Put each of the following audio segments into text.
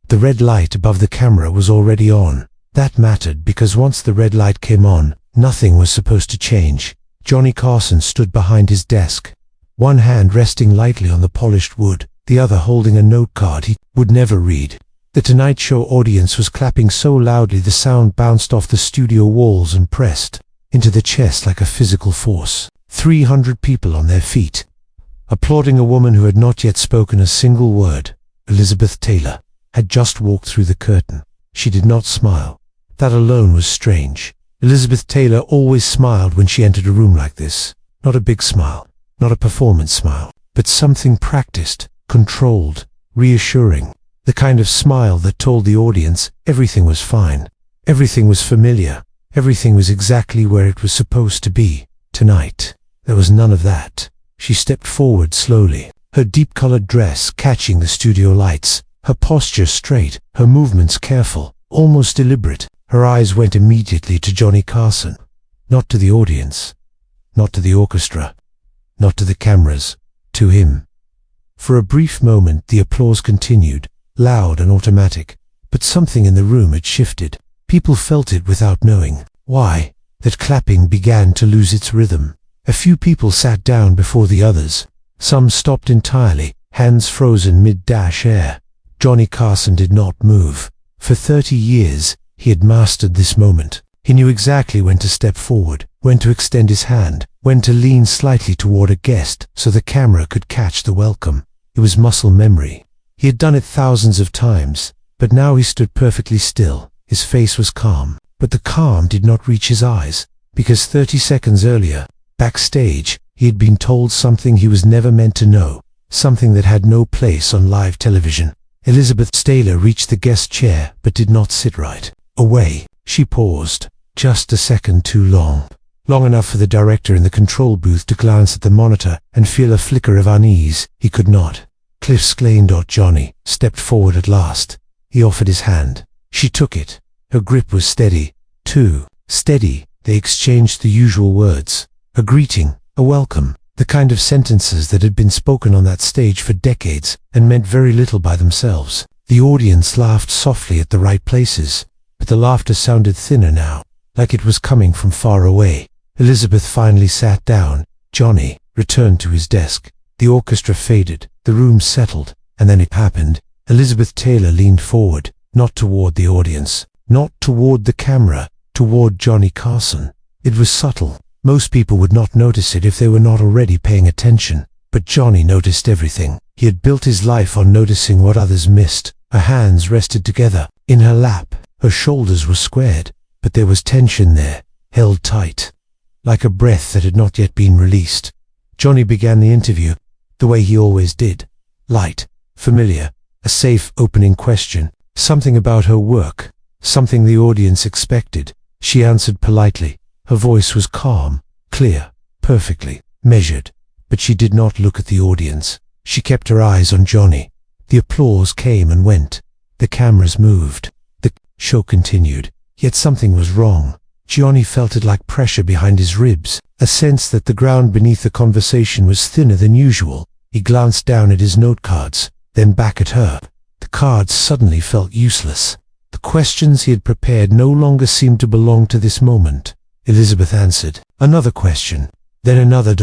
The red light above the camera was already on. That mattered because once the red light came on, nothing was supposed to change. Johnny Carson stood behind his desk, one hand resting lightly on the polished wood, the other holding a note card he would never read. The Tonight Show audience was clapping so loudly the sound bounced off the studio walls and pressed into the chest like a physical force. 300 people on their feet, applauding a woman who had not yet spoken a single word. Elizabeth Taylor had just walked through the curtain. She did not smile. That alone was strange. Elizabeth Taylor always smiled when she entered a room like this. Not a big smile, not a performance smile, but something practiced, controlled, reassuring. The kind of smile that told the audience everything was fine, everything was familiar, everything was exactly where it was supposed to be. Tonight, there was none of that. She stepped forward slowly, her deep-colored dress catching the studio lights, her posture straight, her movements careful, almost deliberate. Her eyes went immediately to Johnny Carson, not to the audience, not to the orchestra, not to the cameras, to him. For a brief moment the applause continued, loud and automatic, but something in the room had shifted. People felt it without knowing why. That clapping began to lose its rhythm. A few people sat down before the others. Some stopped entirely, hands frozen mid-air. Johnny Carson did not move. For 30 years, he had mastered this moment. He knew exactly when to step forward, when to extend his hand, when to lean slightly toward a guest so the camera could catch the welcome. It was muscle memory. He had done it thousands of times, but now he stood perfectly still. His face was calm, but the calm did not reach his eyes, because 30 seconds earlier, backstage, he had been told something he was never meant to know, something that had no place on live television. Elizabeth Taylor reached the guest chair, but did not sit right. Away. She paused, just a second too long. Long enough for the director in the control booth to glance at the monitor and feel a flicker of unease. He could not. Cliff Sklain. Johnny stepped forward at last. He offered his hand. She took it. Her grip was steady, too steady. They exchanged the usual words. A greeting, a welcome, the kind of sentences that had been spoken on that stage for decades and meant very little by themselves. The audience laughed softly at the right places, but the laughter sounded thinner now, like it was coming from far away. Elizabeth finally sat down. Johnny returned to his desk. The orchestra faded, the room settled, and then it happened. Elizabeth Taylor leaned forward, not toward the audience, not toward the camera, toward Johnny Carson. It was subtle. Most people would not notice it if they were not already paying attention, but Johnny noticed everything. He had built his life on noticing what others missed. Her hands rested together, in her lap. Her shoulders were squared, but there was tension there, held tight, like a breath that had not yet been released. Johnny began the interview, the way he always did. Light, familiar, a safe opening question, something about her work, something the audience expected. She answered politely. Her voice was calm, clear, perfectly measured, but she did not look at the audience. She kept her eyes on Johnny. The applause came and went. The cameras moved. The show continued. Yet something was wrong. Johnny felt it like pressure behind his ribs, a sense that the ground beneath the conversation was thinner than usual. He glanced down at his note cards, then back at her. The cards suddenly felt useless. The questions he had prepared no longer seemed to belong to this moment. Elizabeth answered. Another question. Then another.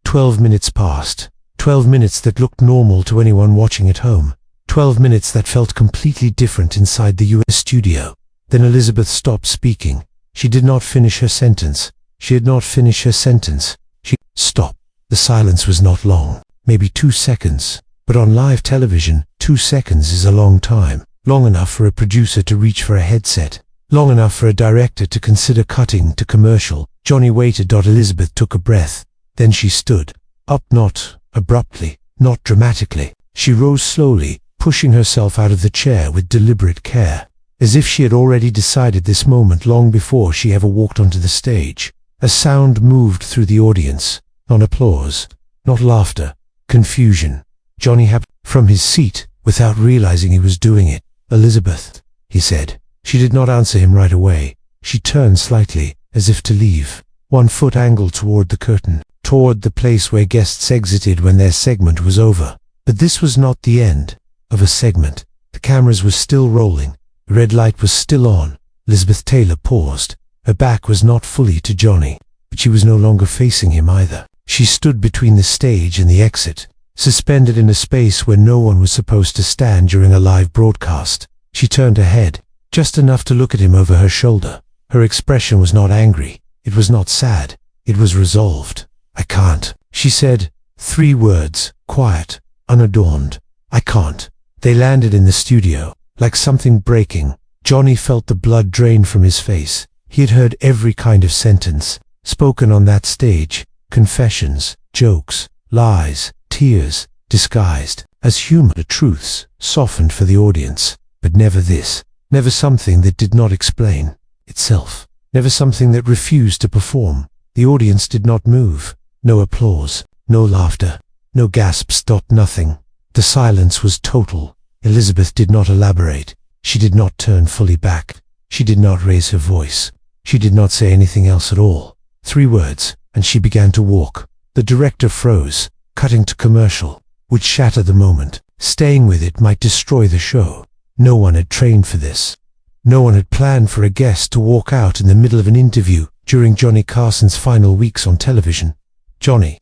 12 minutes passed. 12 minutes that looked normal to anyone watching at home. 12 minutes that felt completely different inside the US studio. Then Elizabeth stopped speaking. She did not finish her sentence. She had not finished her sentence. She stopped. The silence was not long. Maybe 2 seconds. But on live television, 2 seconds is a long time. Long enough for a producer to reach for a headset. Long enough for a director to consider cutting to commercial. Johnny waited. Elizabeth took a breath. Then she stood up, not abruptly, not dramatically. She rose slowly, pushing herself out of the chair with deliberate care, as if she had already decided this moment long before she ever walked onto the stage. A sound moved through the audience. Not applause, not laughter, confusion. Johnny hopped from his seat without realizing he was doing it. Elizabeth, he said. She did not answer him right away. She turned slightly, as if to leave. One foot angled toward the curtain, toward the place where guests exited when their segment was over. But this was not the end of a segment. The cameras were still rolling. The red light was still on. Elizabeth Taylor paused. Her back was not fully to Johnny, but she was no longer facing him either. She stood between the stage and the exit, suspended in a space where no one was supposed to stand during a live broadcast. She turned her head, just enough to look at him over her shoulder. Her expression was not angry. It was not sad. It was resolved. "I can't," she said. 3 words, quiet, unadorned. "I can't." They landed in the studio, like something breaking. Johnny felt the blood drain from his face. He had heard every kind of sentence spoken on that stage. Confessions, jokes, lies, tears, disguised as humor, truths, softened for the audience. But never this. Never something that did not explain itself. Never something that refused to perform. The audience did not move. No applause, no laughter, no gasps. Nothing. The silence was total. Elizabeth did not elaborate. She did not turn fully back. She did not raise her voice. She did not say anything else at all. 3 words, and she began to walk. The director froze. Cutting to commercial would shatter the moment. Staying with it might destroy the show. No one had trained for this. No one had planned for a guest to walk out in the middle of an interview during Johnny Carson's final weeks on television. Johnny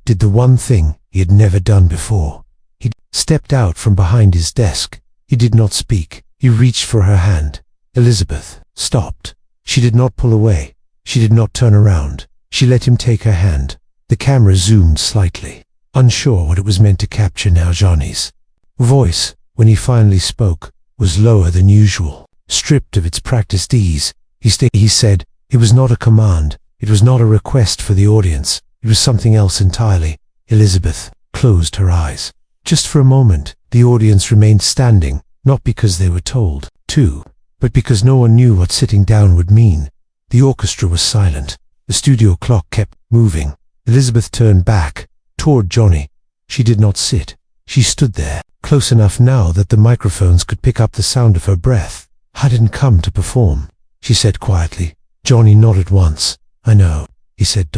did the one thing he had never done before. He stepped out from behind his desk. He did not speak. He reached for her hand. Elizabeth stopped. She did not pull away. She did not turn around. She let him take her hand. The camera zoomed slightly, unsure what it was meant to capture now. Johnny's voice, when he finally spoke, was lower than usual, stripped of its practiced ease. He said, it was not a command. It was not a request for the audience. It was something else entirely. Elizabeth closed her eyes. Just for a moment, the audience remained standing, not because they were told to, but because no one knew what sitting down would mean. The orchestra was silent. The studio clock kept moving. Elizabeth turned back, toward Johnny. She did not sit. She stood there, close enough now that the microphones could pick up the sound of her breath. "I didn't come to perform," she said quietly. Johnny nodded once. "I know," he said.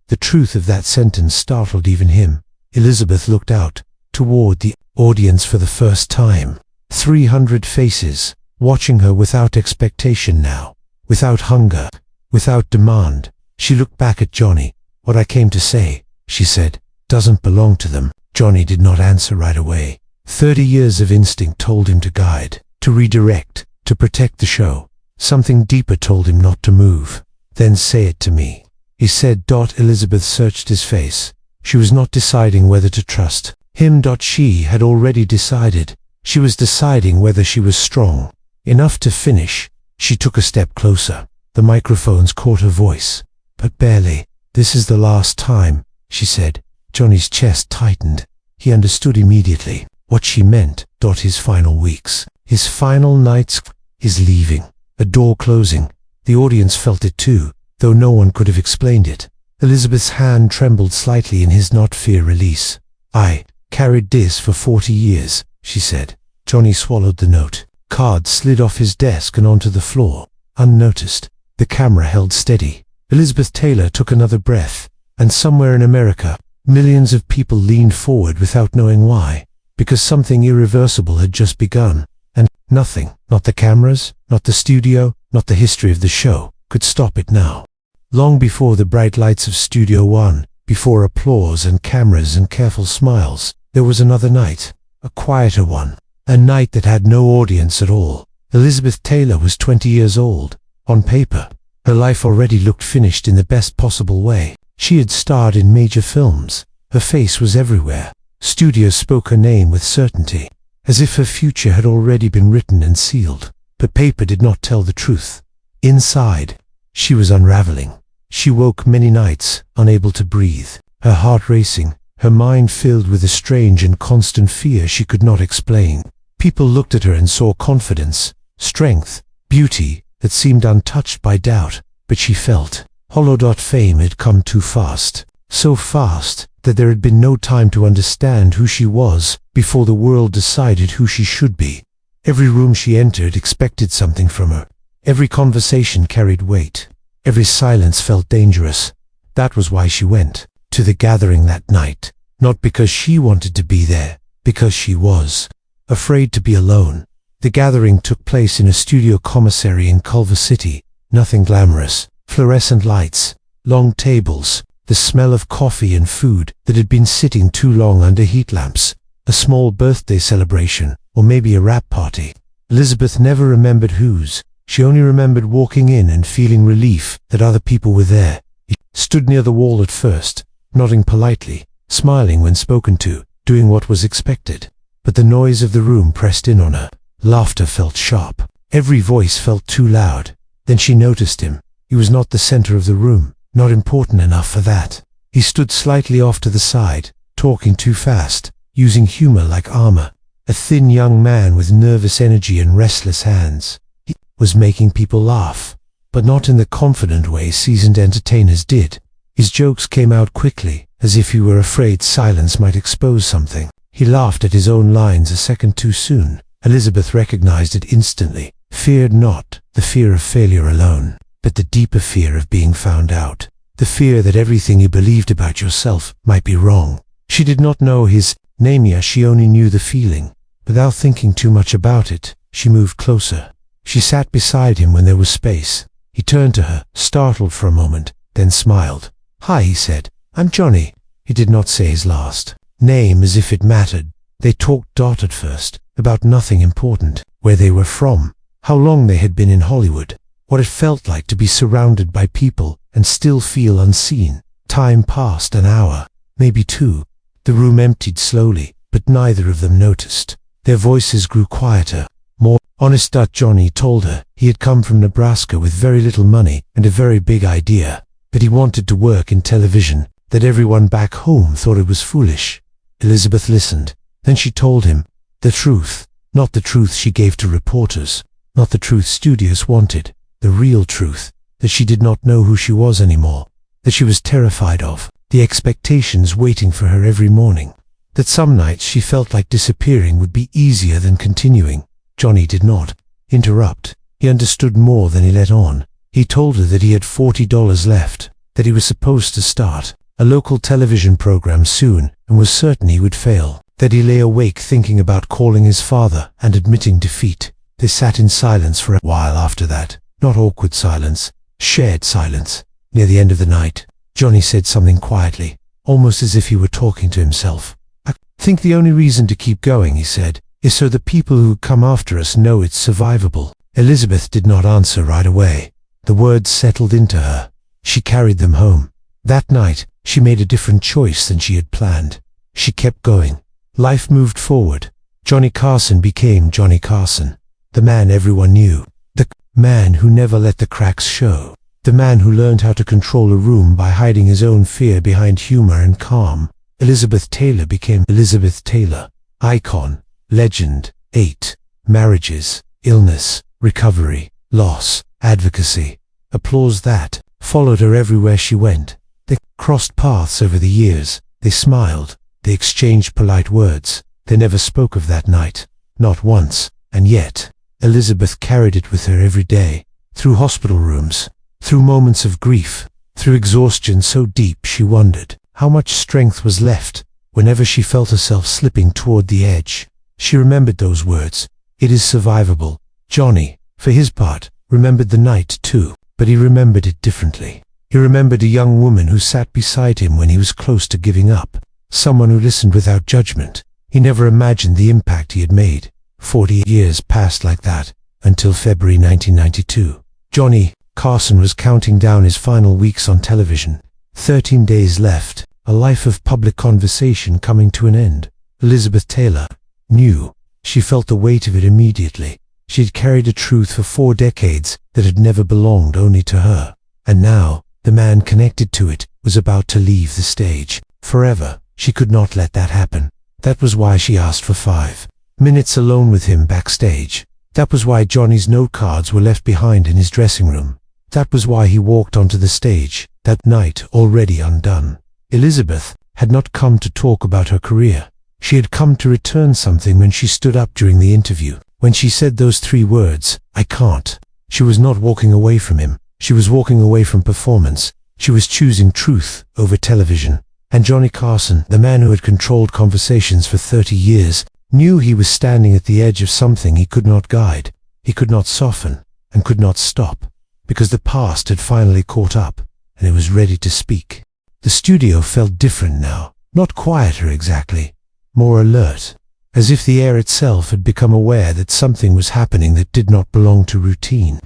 The truth of that sentence startled even him. Elizabeth looked out, toward the audience for the first time. 300 faces, watching her without expectation now, without hunger, without demand. She looked back at Johnny. "What I came to say," she said, "doesn't belong to them." Johnny did not answer right away. 30 years of instinct told him to guide, to redirect, to protect the show. Something deeper told him not to move. "Then say it to me," he said. Elizabeth searched his face. She was not deciding whether to trust him. She had already decided. She was deciding whether she was strong enough to finish. She took a step closer. The microphones caught her voice, but barely. "This is the last time," she said. Johnny's chest tightened. He understood immediately what she meant. His final weeks, his final nights, his leaving, a door closing. The audience felt it too, though no one could have explained it. Elizabeth's hand trembled slightly in his not fear release. "I carried this for 40 years, she said. Johnny swallowed the note. Card slid off his desk and onto the floor, unnoticed. The camera held steady. Elizabeth Taylor took another breath, and somewhere in America, millions of people leaned forward without knowing why, because something irreversible had just begun, and nothing, not the cameras, not the studio, not the history of the show, could stop it now. Long before the bright lights of Studio One, before applause and cameras and careful smiles, there was another night, a quieter one, a night that had no audience at all. Elizabeth Taylor was 20 years old. On paper, her life already looked finished in the best possible way. She had starred in major films. Her face was everywhere. Studios spoke her name with certainty, as if her future had already been written and sealed. But paper did not tell the truth. Inside, she was unraveling. She woke many nights, unable to breathe, her heart racing, her mind filled with a strange and constant fear she could not explain. People looked at her and saw confidence, strength, beauty that seemed untouched by doubt, but she felt hollow. Fame had come too fast, so fast that there had been no time to understand who she was before the world decided who she should be. Every room she entered expected something from her. Every conversation carried weight. Every silence felt dangerous. That was why she went to the gathering that night, not because she wanted to be there, because she was. afraid to be alone. The gathering took place in a studio commissary in Culver City. Nothing glamorous. Fluorescent lights, long tables, the smell of coffee and food that had been sitting too long under heat lamps. A small birthday celebration, or maybe a wrap party. Elizabeth never remembered whose. She only remembered walking in and feeling relief that other people were there. He stood near the wall at first, nodding politely, smiling when spoken to, doing what was expected. But the noise of the room pressed in on her. Laughter felt sharp. Every voice felt too loud. Then she noticed him. He was not the center of the room, not important enough for that. He stood slightly off to the side, talking too fast, using humor like armor. A thin young man with nervous energy and restless hands. He was making people laugh, but not in the confident way seasoned entertainers did. His jokes came out quickly, as if he were afraid silence might expose something. He laughed at his own lines a second too soon. Elizabeth recognized it instantly. Feared not the fear of failure alone, but the deeper fear of being found out. The fear that everything you believed about yourself might be wrong. She did not know his name yet, she only knew the feeling. Without thinking too much about it, she moved closer. She sat beside him when there was space. He turned to her, startled for a moment, then smiled. "Hi," he said. "I'm Johnny." He did not say his last name as if it mattered. They talked at first, about nothing important, where they were from, how long they had been in Hollywood, what it felt like to be surrounded by people and still feel unseen. Time passed, an hour, maybe two. The room emptied slowly, but neither of them noticed. Their voices grew quieter, more honest. Johnny told her he had come from Nebraska with very little money and a very big idea, that he wanted to work in television, that everyone back home thought it was foolish. Elizabeth listened. Then she told him the truth, not the truth she gave to reporters, not the truth studios wanted, the real truth, that she did not know who she was anymore, that she was terrified of, the expectations waiting for her every morning, that some nights she felt like disappearing would be easier than continuing. Johnny did not interrupt. He understood more than he let on. He told her that he had $40 left, that he was supposed to start a local television program soon and was certain he would fail, that he lay awake thinking about calling his father and admitting defeat. They sat in silence for a while after that. Not awkward silence, shared silence. Near the end of the night, Johnny said something quietly, almost as if he were talking to himself. "I think the only reason to keep going," he said, "is so the people who come after us know it's survivable." Elizabeth did not answer right away. The words settled into her. She carried them home. That night, she made a different choice than she had planned. She kept going. Life moved forward. Johnny Carson became Johnny Carson. The man everyone knew. The man who never let the cracks show. The man who learned how to control a room by hiding his own fear behind humor and calm. Elizabeth Taylor became Elizabeth Taylor. Icon. Legend. 8 marriages. Illness. Recovery. Loss. Advocacy. Applause that followed her everywhere she went. They crossed paths over the years. They smiled. They exchanged polite words. They never spoke of that night. Not once. And yet, Elizabeth carried it with her every day. Through hospital rooms. Through moments of grief. Through exhaustion so deep she wondered how much strength was left whenever she felt herself slipping toward the edge. She remembered those words. It is survivable. Johnny, for his part, remembered the night too, but he remembered it differently. He remembered a young woman who sat beside him when he was close to giving up. Someone who listened without judgment. He never imagined the impact he had made. 40 years passed like that, until February 1992. Johnny Carson was counting down his final weeks on television. 13 days left, a life of public conversation coming to an end. Elizabeth Taylor knew. She felt the weight of it immediately. She had carried a truth for 4 decades that had never belonged only to her. And now, the man connected to it was about to leave the stage. Forever. She could not let that happen. That was why she asked for 5 minutes alone with him backstage. That was why Johnny's note cards were left behind in his dressing room. That was why he walked onto the stage, that night already undone. Elizabeth had not come to talk about her career. She had come to return something when she stood up during the interview. When she said those 3 words, "I can't." She was not walking away from him. She was walking away from performance. She was choosing truth over television. And Johnny Carson, the man who had controlled conversations for 30 years, knew he was standing at the edge of something he could not guide, he could not soften, and could not stop, because the past had finally caught up, and it was ready to speak. The studio felt different now, not quieter exactly, more alert, as if the air itself had become aware that something was happening that did not belong to routine.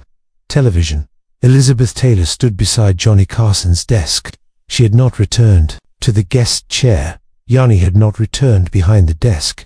Television. Elizabeth Taylor stood beside Johnny Carson's desk. She had not returned to the guest chair. Johnny had not returned behind the desk.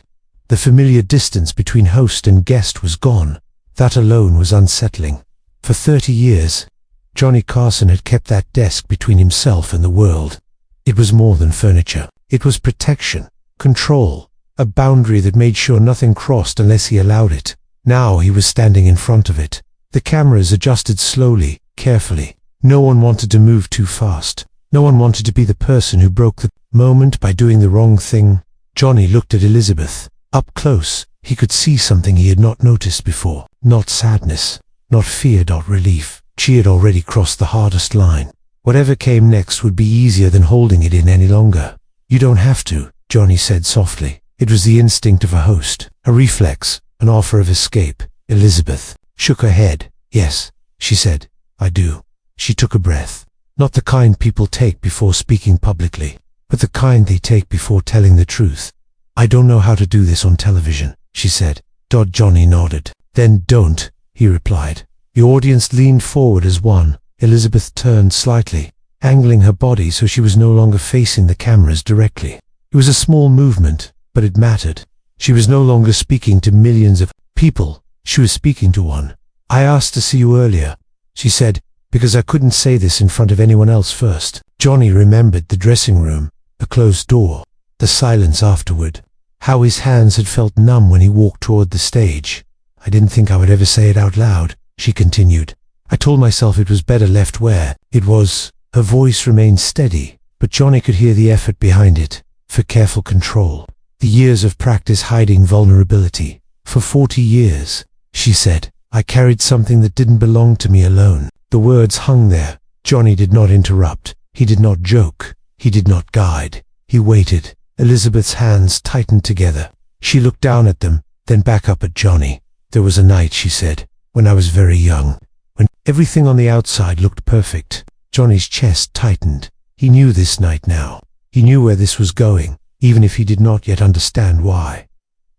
The familiar distance between host and guest was gone. That alone was unsettling. For 30 years, Johnny Carson had kept that desk between himself and the world. It was more than furniture. It was protection, control, a boundary that made sure nothing crossed unless he allowed it. Now he was standing in front of it. The cameras adjusted slowly, carefully. No one wanted to move too fast. No one wanted to be the person who broke the moment by doing the wrong thing. Johnny looked at Elizabeth. Up close, he could see something he had not noticed before. Not sadness, not fear, not relief. She had already crossed the hardest line. Whatever came next would be easier than holding it in any longer. You don't have to, Johnny said softly. It was the instinct of a host, a reflex, an offer of escape. Elizabeth shook her head. Yes, she said, I do. She took a breath. Not the kind people take before speaking publicly, but the kind they take before telling the truth. I don't know how to do this on television, she said. Johnny nodded. Then don't, he replied. The audience leaned forward as one. Elizabeth turned slightly, angling her body so she was no longer facing the cameras directly. It was a small movement, but it mattered. She was no longer speaking to millions of people. She was speaking to one. I asked to see you earlier, she said, because I couldn't say this in front of anyone else first. Johnny remembered the dressing room, the closed door, the silence afterward, how his hands had felt numb when he walked toward the stage. I didn't think I would ever say it out loud, she continued. I told myself it was better left where it was. Her voice remained steady, but Johnny could hear the effort behind it, for careful control. The years of practice hiding vulnerability. For 40 years, she said, I carried something that didn't belong to me alone. The words hung there. Johnny did not interrupt. He did not joke. He did not guide. He waited. Elizabeth's hands tightened together. She looked down at them, then back up at Johnny. There was a night, she said, when I was very young, when everything on the outside looked perfect. Johnny's chest tightened. He knew this night now. He knew where this was going, even if he did not yet understand why.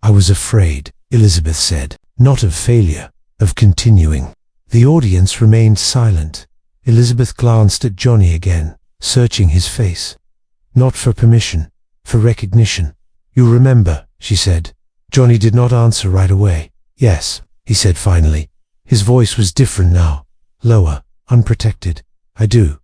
I was afraid, Elizabeth said, not of failure, of continuing. The audience remained silent. Elizabeth glanced at Johnny again, searching his face. Not for permission, for recognition. You remember, she said. Johnny did not answer right away. Yes, he said finally. His voice was different now, lower, unprotected. I do.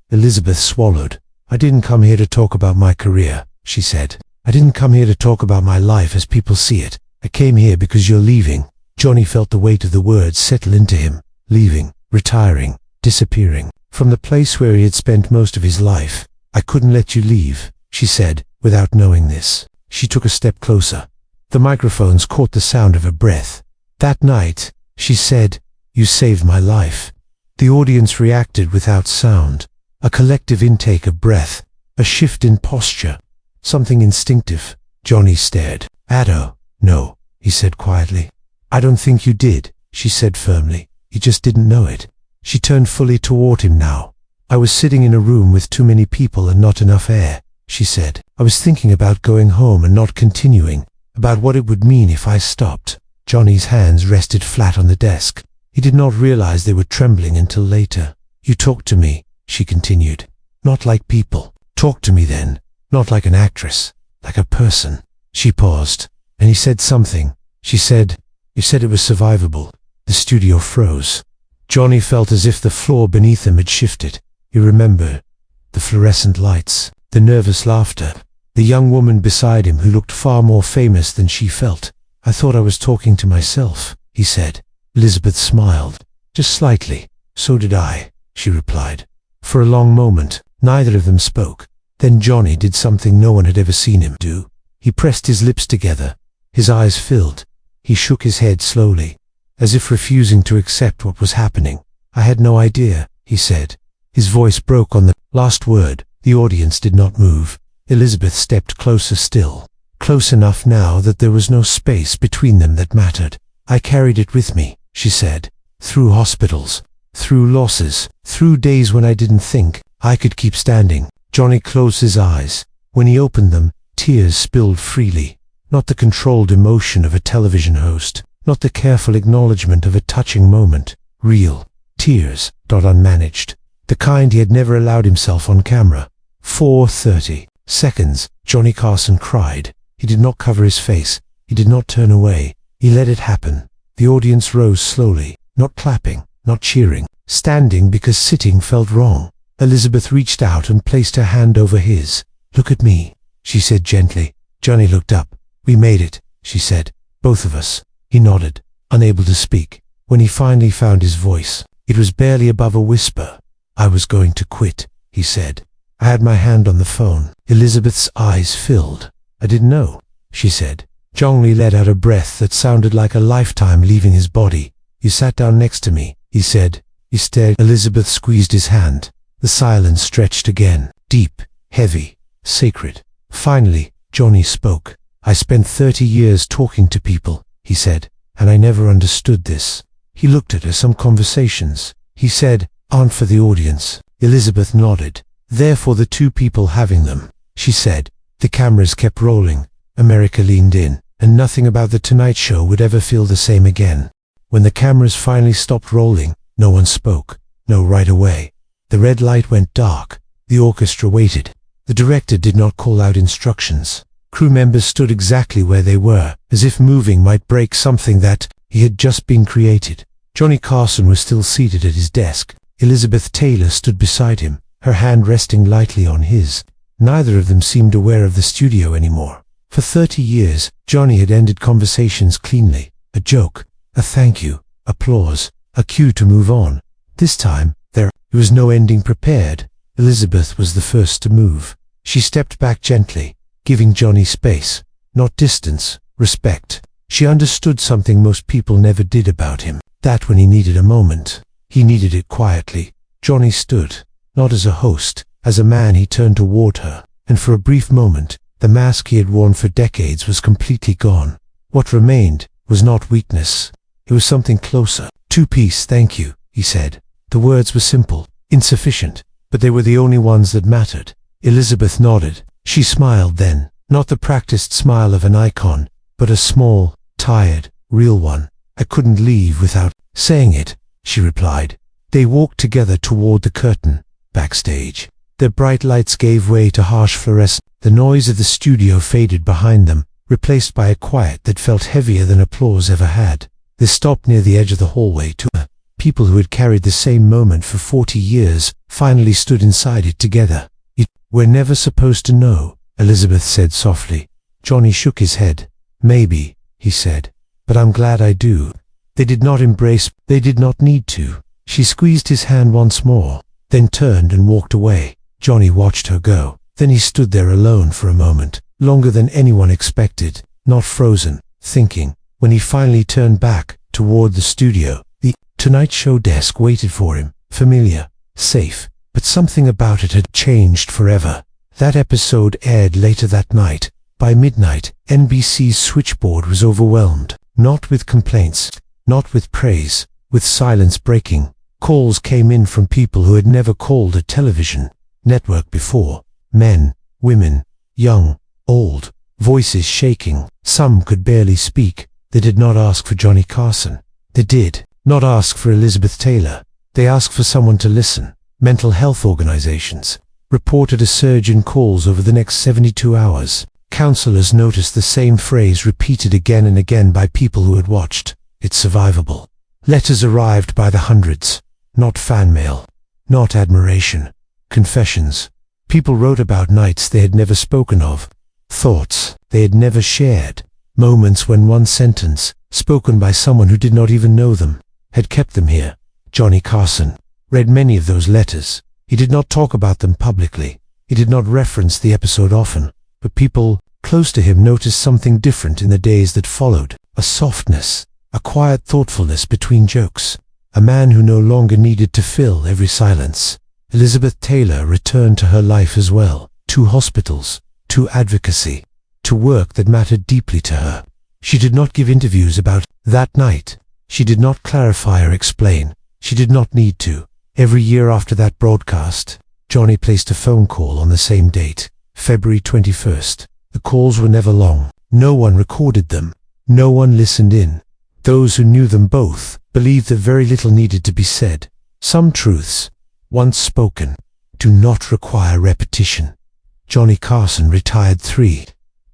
Elizabeth swallowed. I didn't come here to talk about my career, she said. I didn't come here to talk about my life as people see it. I came here because you're leaving. Johnny felt the weight of the words settle into him. Leaving, retiring, disappearing. From the place where he had spent most of his life. I couldn't let you leave, she said, without knowing this. She took a step closer. The microphones caught the sound of her breath. That night, she said, you saved my life. The audience reacted without sound. A collective intake of breath, a shift in posture, something instinctive. Johnny stared. Addo, no, he said quietly. I don't think you did, she said firmly. You just didn't know it. She turned fully toward him now. I was sitting in a room with too many people and not enough air, she said. I was thinking about going home and not continuing, about what it would mean if I stopped. Johnny's hands rested flat on the desk. He did not realize they were trembling until later. You talked to me, she continued. Not like people. Talk to me then. Not like an actress. Like a person. She paused, and he said something. She said, you said it was survivable. The studio froze. Johnny felt as if the floor beneath him had shifted. He remembered the fluorescent lights, the nervous laughter, the young woman beside him who looked far more famous than she felt. I thought I was talking to myself, he said. Elizabeth smiled. Just slightly. So did I, she replied. For a long moment, neither of them spoke. Then Johnny did something no one had ever seen him do. He pressed his lips together. His eyes filled. He shook his head slowly, as if refusing to accept what was happening. I had no idea, he said. His voice broke on the last word. The audience did not move. Elizabeth stepped closer still. close enough now that there was no space between them that mattered. I carried it with me, she said, through hospitals, through losses, through days when I didn't think I could keep standing. Johnny closed his eyes. When he opened them, tears spilled freely. Not the controlled emotion of a television host, not the careful acknowledgement of a touching moment. Real tears, not unmanaged. The kind he had never allowed himself on camera. 4:30 seconds, Johnny Carson cried. He did not cover his face. He did not turn away. He let it happen. The audience rose slowly, not clapping, not cheering, standing because sitting felt wrong. Elizabeth reached out and placed her hand over his. "Look at me," she said gently. Johnny looked up. "We made it," she said. "Both of us." He nodded, unable to speak. When he finally found his voice, it was barely above a whisper. "I was going to quit," he said. I had my hand on the phone. Elizabeth's eyes filled. "I didn't know," she said. Johnny let out a breath that sounded like a lifetime leaving his body. "You sat down next to me," he said. He stared. Elizabeth squeezed his hand. The silence stretched again, deep, heavy, sacred. Finally, Johnny spoke. "I spent 30 years talking to people," he said, "and I never understood this." He looked at her. "Some conversations," he said, "aren't for the audience." Elizabeth nodded. "They're for the two people having them," she said. The cameras kept rolling. America leaned in, and nothing about The Tonight Show would ever feel the same again. When the cameras finally stopped rolling, no one spoke. No, right away. The red light went dark. The orchestra waited. The director did not call out instructions. Crew members stood exactly where they were, as if moving might break something that he had just been created. Johnny Carson was still seated at his desk. Elizabeth Taylor stood beside him, her hand resting lightly on his. Neither of them seemed aware of the studio anymore. For 30 years, Johnny had ended conversations cleanly. A joke, a thank you, applause, a cue to move on. This time, there was no ending prepared. Elizabeth was the first to move. She stepped back gently, giving Johnny space, not distance, respect. She understood something most people never did about him, that when he needed a moment, he needed it quietly. Johnny stood, not as a host, as a man. He turned toward her, and for a brief moment, the mask he had worn for decades was completely gone. What remained was not weakness. It was something closer. "Two-piece thank you," he said. The words were simple, insufficient, but they were the only ones that mattered. Elizabeth nodded. She smiled then, not the practiced smile of an icon, but a small, tired, real one. "I couldn't leave without saying it," she replied. They walked together toward the curtain, backstage. Their bright lights gave way to harsh fluorescence. The noise of the studio faded behind them, replaced by a quiet that felt heavier than applause ever had. They stopped near the edge of the hallway. Two people who had carried the same moment for 40 years finally stood inside it together. "We're never supposed to know," Elizabeth said softly. Johnny shook his head. "Maybe," he said, "but I'm glad I do." They did not embrace. They did not need to. She squeezed his hand once more, then turned and walked away. Johnny watched her go. Then he stood there alone for a moment, longer than anyone expected, not frozen, thinking. When he finally turned back, toward the studio, the Tonight Show desk waited for him, familiar, safe, but something about it had changed forever. That episode aired later that night. By midnight, NBC's switchboard was overwhelmed, not with complaints, not with praise, with silence breaking. Calls came in from people who had never called a television network before. Men, women, young, old, voices shaking. Some could barely speak. They did not ask for Johnny Carson. They did not ask for Elizabeth Taylor. They asked for someone to listen. Mental health organizations reported a surge in calls over the next 72 hours. Counselors noticed the same phrase repeated again and again by people who had watched. "It's survivable." Letters arrived by the hundreds. Not fan mail. Not admiration. Confessions. People wrote about nights they had never spoken of. Thoughts they had never shared. Moments when one sentence, spoken by someone who did not even know them, had kept them here. Johnny Carson read many of those letters. He did not talk about them publicly. He did not reference the episode often. But people close to him noticed something different in the days that followed. A softness, a quiet thoughtfulness between jokes. A man who no longer needed to fill every silence. Elizabeth Taylor returned to her life as well. To hospitals, to advocacy, to work that mattered deeply to her. She did not give interviews about that night. She did not clarify or explain. She did not need to. Every year after that broadcast, Johnny placed a phone call on the same date, February 21st. The calls were never long. No one recorded them. No one listened in. Those who knew them both believed that very little needed to be said. Some truths, once spoken, do not require repetition. Johnny Carson retired 3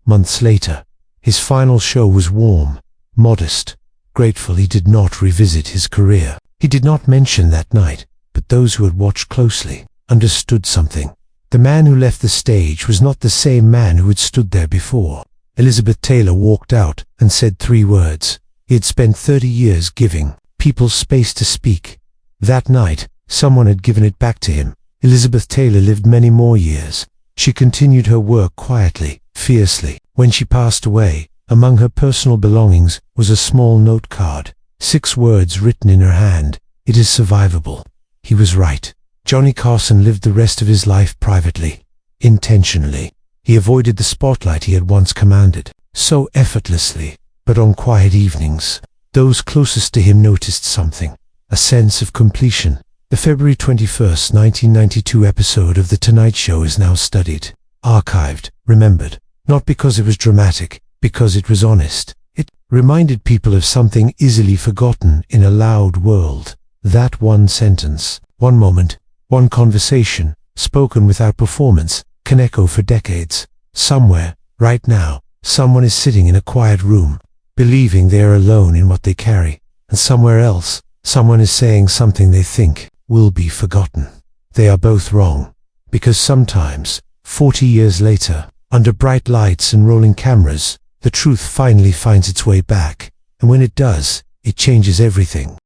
months later. His final show was warm, modest, grateful he did not revisit his career. He did not mention that night, but those who had watched closely understood something. The man who left the stage was not the same man who had stood there before. Elizabeth Taylor walked out and said 3 words. He had spent 30 years giving people space to speak. That night, someone had given it back to him. Elizabeth Taylor lived many more years. She continued her work quietly, fiercely. When she passed away, among her personal belongings was a small note card. 6 words written in her hand. It is survivable. He was right. Johnny Carson lived the rest of his life privately, intentionally. He avoided the spotlight he had once commanded, so effortlessly. But on quiet evenings, those closest to him noticed something, a sense of completion. The February 21st, 1992 episode of The Tonight Show is now studied, archived, remembered, not because it was dramatic, because it was honest. It reminded people of something easily forgotten in a loud world. That one sentence, one moment, one conversation, spoken without performance, can echo for decades. Somewhere, right now, someone is sitting in a quiet room, believing they are alone in what they carry, and somewhere else, someone is saying something they think will be forgotten. They are both wrong, because sometimes, 40 years later, under bright lights and rolling cameras, the truth finally finds its way back, and when it does, it changes everything.